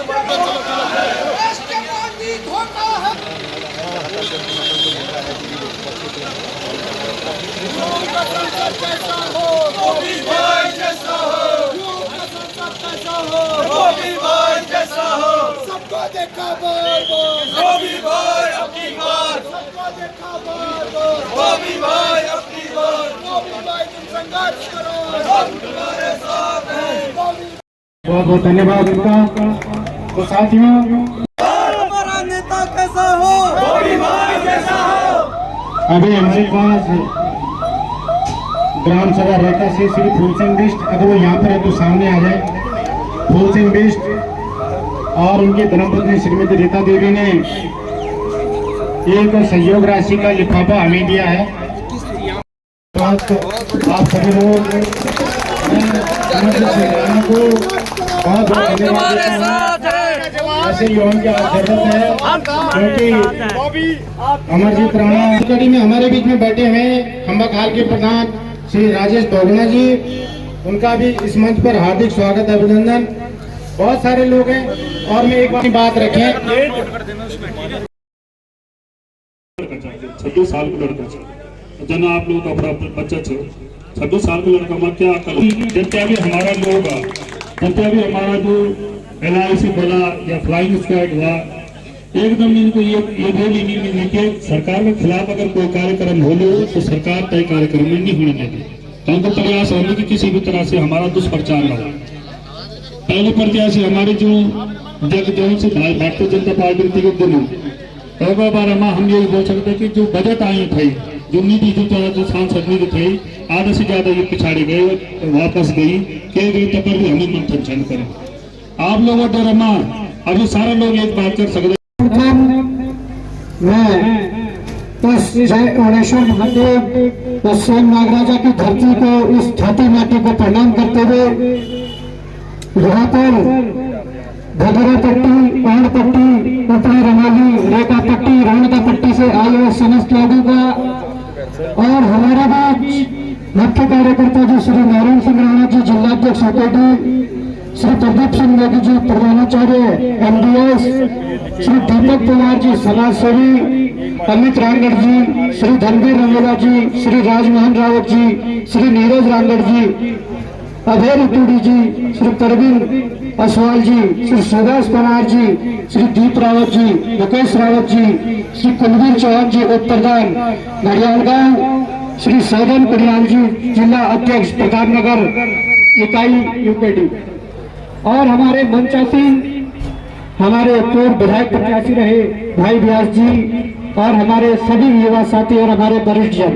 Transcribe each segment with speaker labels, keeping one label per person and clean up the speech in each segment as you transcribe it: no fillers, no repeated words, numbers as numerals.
Speaker 1: सबको देखा बार
Speaker 2: बॉबी भाई अपनी बार,
Speaker 1: सबको देखा बार
Speaker 2: बॉबी भाई अपनी बार,
Speaker 1: बॉबी भाई तुम संघर्ष करो,
Speaker 2: हम तुम्हारे साथ हैं।
Speaker 3: बहुत बहुत धन्यवाद इनका। तो साथियों,
Speaker 2: हमारा नेता कैसा हो, बॉबी भाई जैसा हो।
Speaker 3: अभी हमारे पास ग्राम सभा रेखा से श्री फूल सिंह बिष्ट, अगर वो यहाँ पर है तो सामने आ जाए। फूल सिंह बिष्ट और उनकी धर्मपत्नी श्रीमती रीता देवी ने एक सहयोग राशि का लिफाफा हमें दिया है। तो आप सभी लोग को बहुत बहुत धन्यवाद देते हैं। ऐसे युवाओं की जरूरत है, क्योंकि अमरजीत राणा कड़ी में हमारे बीच में बैठे हैं खंबा खाल के प्रधान श्री राजेश दोगुना जी, उनका भी इस मंच पर हार्दिक स्वागत अभिनंदन। बहुत सारे लोग हैं और मैं एक बात रखें,
Speaker 4: 26 साल का लड़का जना आप लोग का बड़ा बच्चा 26 साल का लड़का में क्या अकल, जितना भी हमारा लोग जितना भी हमारा जो LIC बोला या फ्लाइंग स्क्वाड हुआ, एकदम इनको ये बोली नहीं कि सरकार के खिलाफ अगर कोई कार्यक्रम हो तो सरकार तय कार्यक्रम में नहीं होने देगी। तो उनको प्रयास होने की किसी भी तरह से हमारा दुष्प्रचार न हो। पहले प्रत्याशी हमारे जो जगजोहर से भारतीय जनता पार्टी के दिनों एक बार हम ये बोल सकते कि जो बजट आई थे, जो नीति जो सांसद नीति थी, आधे से ज्यादा ये पिछाड़ी गए, वापस गई के तक भी हमें मंथन करें। आप लोगों डर अभी सारे लोग एक बात कर सकते।
Speaker 3: मैं इस जय ओणेश्वर महादेव व स्वयं नागराजा की धरती को, इस छाती माटी को प्रणाम करते हुए यहाँ पर भगरा पट्टी, पहाड़ पट्टी, ऊपरी रमाली, रेखा पट्टी, राणका पट्टी से आए हुए समस्त लोगों का और हमारा भी मुख्य कार्यकर्ता जी श्री नारायण सिंह राणा जी, जिलाध्यक्ष सेक्रेटरी श्री प्रदीप सिंह मोदी जी, प्रधानाचार्य MDS श्री दीपक कुमार जी, समाज सेवी अमित रांगड़ जी, श्री धनवीर रंगेला जी, श्री राजमोहन रावत जी, श्री नीरज रांगड़ जी, अभय टूडी जी, श्री परवीन असवाल जी, श्री सुभाष कुमार जी, श्री दीप रावत जी, मुकेश रावत जी, श्री कुलवीर चौहान जी, उप प्रधान घड़ियाल गांव, श्री सौदन कुरियाल जी, जिला अध्यक्ष प्रतापनगर इकाई UPD, और हमारे मंचासीन हमारे पूर्व विधायक प्रत्याशी रहे भाई व्यास जी, और हमारे सभी युवा साथी और हमारे वरिष्ठ जन,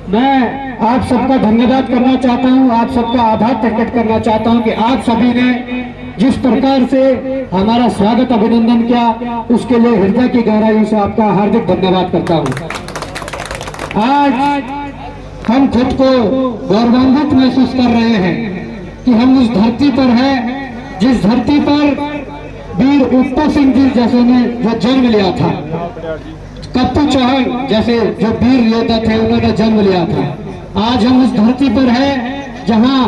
Speaker 3: मैं आप सबका धन्यवाद करना चाहता हूं, आप सबका आभार प्रकट करना चाहता हूं कि आप सभी ने जिस प्रकार से हमारा स्वागत अभिनंदन किया, उसके लिए हृदय की गहराई से आपका हार्दिक धन्यवाद करता हूं। आज हम खुद को गौरवान्वित महसूस कर रहे हैं कि हम उस धरती पर हैं जिस धरती पर वीर उत्तम सिंह जी जैसे ने जो जन्म लिया था, कप्पू चौहान जैसे जो वीर योद्धा थे, उन्होंने जन्म लिया था। आज हम उस धरती पर हैं जहां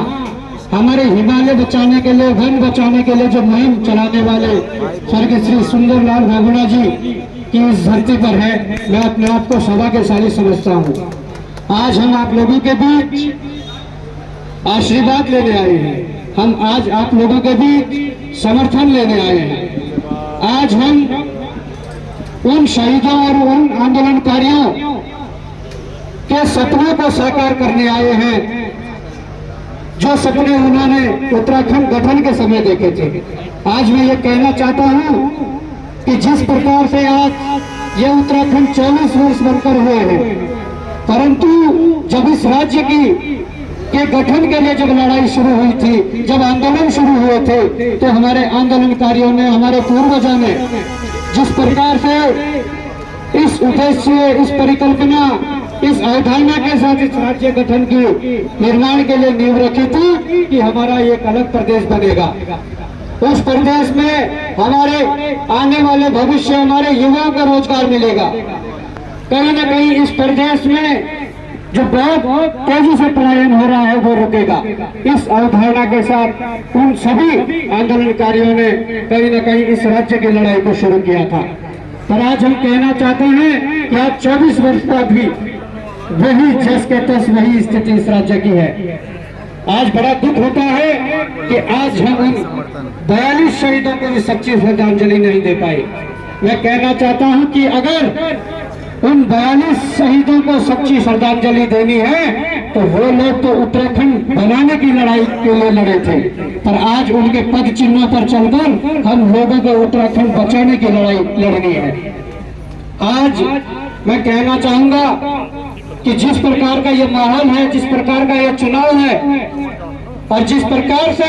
Speaker 3: हमारे हिमालय बचाने के लिए, वन बचाने के लिए जो मुहिम चलाने वाले स्वर्गीय श्री सुंदरलाल भागुड़ा जी की इस धरती पर है। मैं अपने आप को सौभाग्यशाली समझता हूं। आज हम आप लोगों के बीच आशीर्वाद लेने आए हैं, हम आज आप लोगों के बीच समर्थन लेने आए हैं। आज हम उन शहीदों और उन आंदोलनकारियों के सपनों को साकार करने आए हैं जो सपने उन्होंने उत्तराखंड गठन के समय देखे थे। आज मैं ये कहना चाहता हूं कि जिस प्रकार से आज ये उत्तराखंड 40 वर्ष बनकर हुए हैं, परंतु जब इस राज्य के गठन के लिए जब लड़ाई शुरू हुई थी, जब आंदोलन शुरू हुए थे, तो हमारे आंदोलनकारियों ने, हमारे पूर्वजों ने जिस प्रकार से इस उद्देश्य, इस परिकल्पना, इस अवधारणा के साथ इस राज्य गठन की निर्माण के लिए नींव रखी थी कि हमारा एक अलग प्रदेश बनेगा। उस प्रदेश में हमारे आने वाले भविष्य, हमारे युवाओं को रोजगार मिलेगा। कहीं न कहीं इस प्रदेश में जो बहुत तेजी से पलायन हो रहा है वो रुकेगा। इस अवधारणा के साथ उन सभी आंदोलनकारियों ने कहीं न कहीं इस राज्य की लड़ाई को शुरू किया था। पर आज हम कहना चाहते हैं कि आज 24 वर्ष बाद भी वही जस के तस वही स्थिति इस राज्य की है। आज बड़ा दुख होता है कि आज हम उन 42 शहीदों को भी सच्ची श्रद्धांजलि नहीं दे पाए। मैं कहना चाहता हूं कि अगर उन 42 शहीदों को सच्ची श्रद्धांजलि देनी है तो वो लोग तो उत्तराखंड बनाने की लड़ाई के लिए लड़े थे, पर आज उनके पद चिन्हों पर चलकर हम लोगों को उत्तराखंड बचाने की लड़ाई लड़नी है। आज मैं कहना चाहूंगा कि जिस प्रकार का ये माहौल है, जिस प्रकार का ये चुनाव है और जिस प्रकार से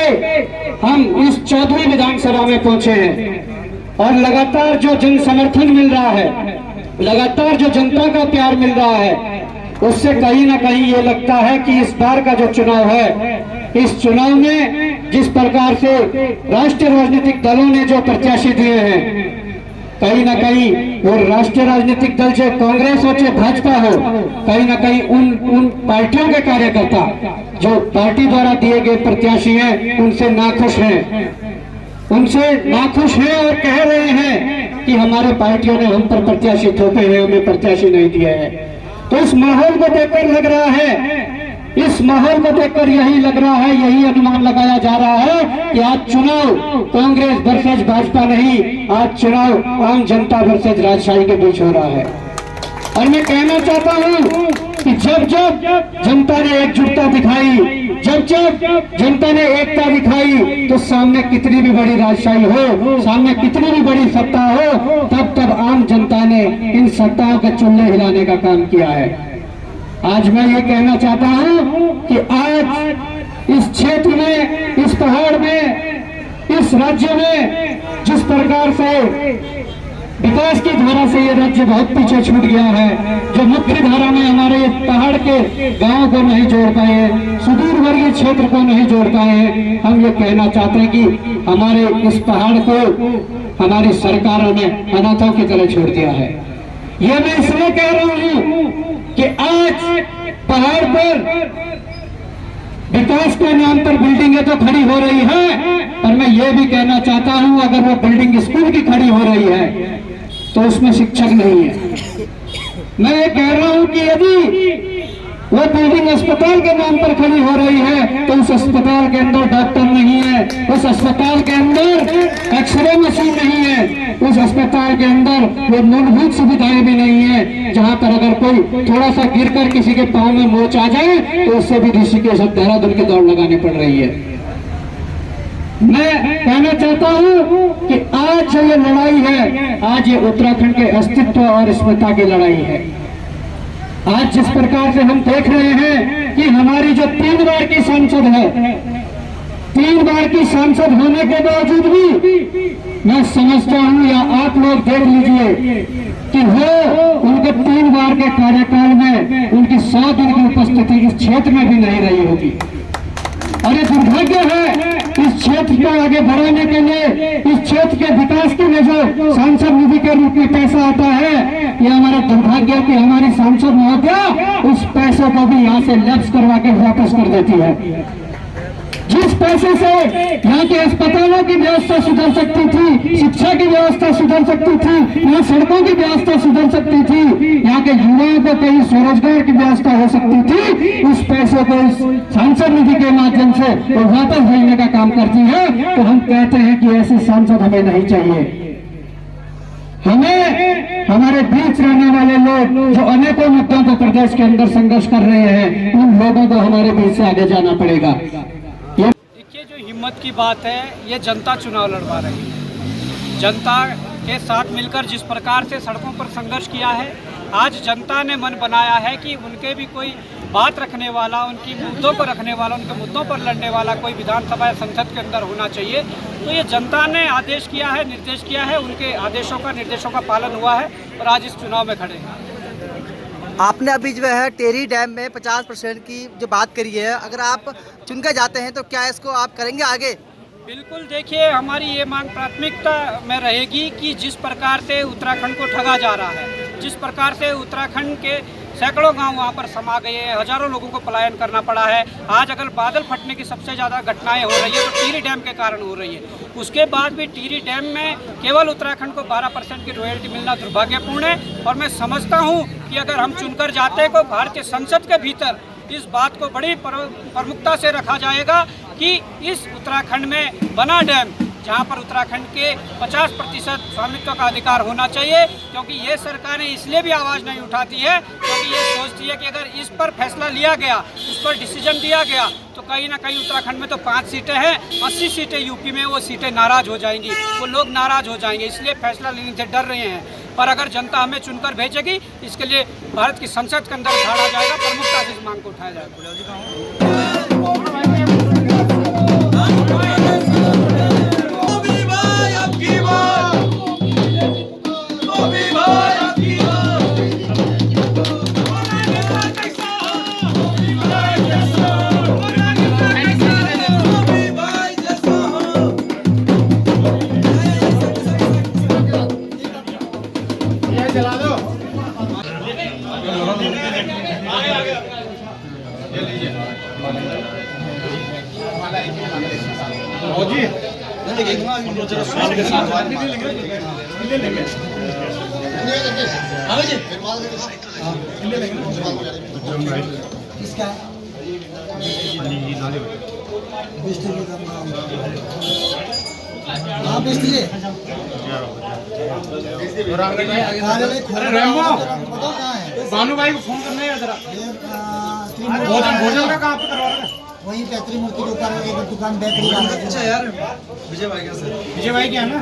Speaker 3: हम इस 14वीं विधानसभा में पहुंचे हैं और लगातार जो जन समर्थन मिल रहा है, लगातार जो जनता का प्यार मिल रहा है, उससे कहीं ना कहीं ये लगता है कि इस बार का जो चुनाव है, इस चुनाव में जिस प्रकार से राष्ट्रीय राजनीतिक दलों ने जो प्रत्याशी दिए हैं, कहीं ना कहीं वो राष्ट्रीय राजनीतिक दल चाहे कांग्रेस हो चाहे भाजपा हो, कहीं ना कहीं उन पार्टियों के कार्यकर्ता जो पार्टी द्वारा दिए गए प्रत्याशी हैं उनसे नाखुश हैं, उनसे नाखुश हैं और कह रहे हैं कि हमारे पार्टियों ने हम पर प्रत्याशी थोपे हैं, हमें प्रत्याशी नहीं दिया है। तो इस माहौल को देखकर लग रहा है, इस माहौल को देखकर यही लग रहा है, यही अनुमान लगाया जा रहा है कि आज चुनाव कांग्रेस वर्सेज भाजपा नहीं, आज चुनाव आम जनता वर्सेज राजशाही के बीच हो रहा है। और मैं कहना चाहता हूं कि जब जब जनता ने एकजुटता दिखाई, जब जब जनता ने एकता दिखाई, तो सामने कितनी भी बड़ी राजशाही हो, सामने कितनी भी बड़ी सत्ता हो, तब तब आम जनता ने इन सत्ताओं के चुल्ले हिलाने का काम किया है। आज मैं ये कहना चाहता हूं कि आज इस क्षेत्र में, इस पहाड़ में, इस राज्य में जिस प्रकार से विकास की धारा से ये राज्य बहुत पीछे छूट गया है, जो मुख्य धारा में हमारे पहाड़ के गांव को नहीं जोड़ पाए हैं, सुदूरवर्गीय क्षेत्र को नहीं जोड़ पाए हैं, हम ये कहना चाहते हैं कि हमारे इस पहाड़ को हमारी सरकारों ने अनाथों की तरह छोड़ दिया है। ये मैं इसलिए कह रहा हूं कि आज पहाड़ पर विकास के नाम पर बिल्डिंगें तो खड़ी हो रही है, पर मैं ये भी कहना चाहता हूं अगर वो बिल्डिंग स्कूल की खड़ी हो रही है तो उसमें शिक्षक नहीं है। मैं ये कह रहा हूं कि यदि वो बिल्डिंग अस्पताल के नाम पर खड़ी हो रही है तो उस अस्पताल के अंदर डॉक्टर नहीं है, उस अस्पताल के अंदर एक्सरे मशीन नहीं है, उस अस्पताल के अंदर वो मूलभूत सुविधाएं भी नहीं है, जहां पर अगर कोई थोड़ा सा गिरकर किसी के पांव में मोच आ जाए तो उससे भी ऋषिकेश देहरादून की दौड़ लगानी पड़ रही है। मैं कहना चाहता हूं कि आज ये लड़ाई है, आज ये उत्तराखंड के अस्तित्व और अस्मिता की लड़ाई है। आज जिस प्रकार से हम देख रहे हैं कि हमारी जो 3 बार की सांसद है, 3 बार की सांसद होने के बावजूद भी मैं समझता हूं या आप लोग देख लीजिए कि वो उनके 3 बार के कार्यकाल में उनकी 100 दिन की उपस्थिति इस क्षेत्र में भी नहीं रही होगी। और ये दुर्भाग्य है इस क्षेत्र को आगे बढ़ाने के लिए, इस क्षेत्र के विकास के लिए जो सांसद निधि के रूप में पैसा आता है, ये हमारा दुर्भाग्य है कि हमारी सांसद महोदया उस पैसों को भी यहाँ से लैप्स करवा के वापस कर देती है। जिस पैसे से यहाँ के अस्पतालों की व्यवस्था सुधर सकती थी, शिक्षा की व्यवस्था सुधर सकती थी, यहाँ सड़कों की व्यवस्था सुधर सकती थी, यहाँ के युवाओं को कहीं स्वरोजगार की व्यवस्था हो सकती थी, उस पैसे को इस सांसद निधि के माध्यम से वो वापस भेजने का काम करती है। तो हम कहते हैं कि ऐसे सांसद हमें नहीं चाहिए। हमें हमारे बीच रहने वाले लोग जो अनेकों मुद्दों को प्रदेश के अंदर संघर्ष कर रहे हैं, उन लोगों को हमारे बीच से आगे जाना पड़ेगा।
Speaker 5: देखिए, जो हिम्मत की बात है, ये जनता चुनाव लड़वा रही है। जनता के साथ मिलकर जिस प्रकार से सड़कों पर संघर्ष किया है, आज जनता ने मन बनाया है कि उनके भी कोई बात रखने वाला, उनकी मुद्दों को रखने वाला, उनके मुद्दों पर लड़ने वाला कोई विधानसभा या संसद के अंदर होना चाहिए। तो ये जनता ने आदेश किया है, निर्देश किया है, उनके आदेशों का, निर्देशों का पालन हुआ है और आज इस चुनाव में खड़े हैं।
Speaker 2: आपने अभी जो है टेहरी डैम में 50% की जो बात करी है, अगर आप चुनकर जाते हैं तो क्या इसको आप करेंगे आगे?
Speaker 5: बिल्कुल, देखिए, हमारी ये मांग प्राथमिकता में रहेगी कि जिस प्रकार से उत्तराखंड को ठगा जा रहा है, जिस प्रकार से उत्तराखंड के सैकड़ों गांव वहां पर समा गए हैं, हजारों लोगों को पलायन करना पड़ा है। आज अगर बादल फटने की सबसे ज़्यादा घटनाएं हो रही है तो टिहरी डैम के कारण हो रही है। उसके बाद भी टिहरी डैम में केवल उत्तराखंड को 12% की रॉयल्टी मिलना दुर्भाग्यपूर्ण है। और मैं समझता हूँ कि अगर हम चुनकर जाते हैं तो भारतीय संसद के भीतर इस बात को बड़ी प्रमुखता से रखा जाएगा कि इस उत्तराखंड में बना डैम, जहां पर उत्तराखंड के 50% स्वामित्व का अधिकार होना चाहिए। क्योंकि ये सरकारें इसलिए भी आवाज़ नहीं उठाती है क्योंकि ये सोचती है कि अगर इस पर फैसला लिया गया, इस पर डिसीजन दिया गया तो कहीं ना कहीं उत्तराखंड में तो 5 सीटें हैं, 80 सीटें यूपी में, वो सीटें नाराज़ हो जाएंगी, वो लोग नाराज़ हो जाएंगे, इसलिए फैसला लेने से डर रहे हैं। पर अगर जनता हमें चुनकर भेजेगी, इसके लिए भारत की संसद के अंदर उठाया जाएगा, प्रमुखता से इस मांग को उठाया जाएगा।
Speaker 6: भानु भाई को फोन करना है जरा। भोजन का कहाँ पे करवा रहे हैं?
Speaker 1: वहीं पैतृक मूर्ति के ऊपर एक दुकान बेकरी।
Speaker 6: विजय भाई क्या है ना?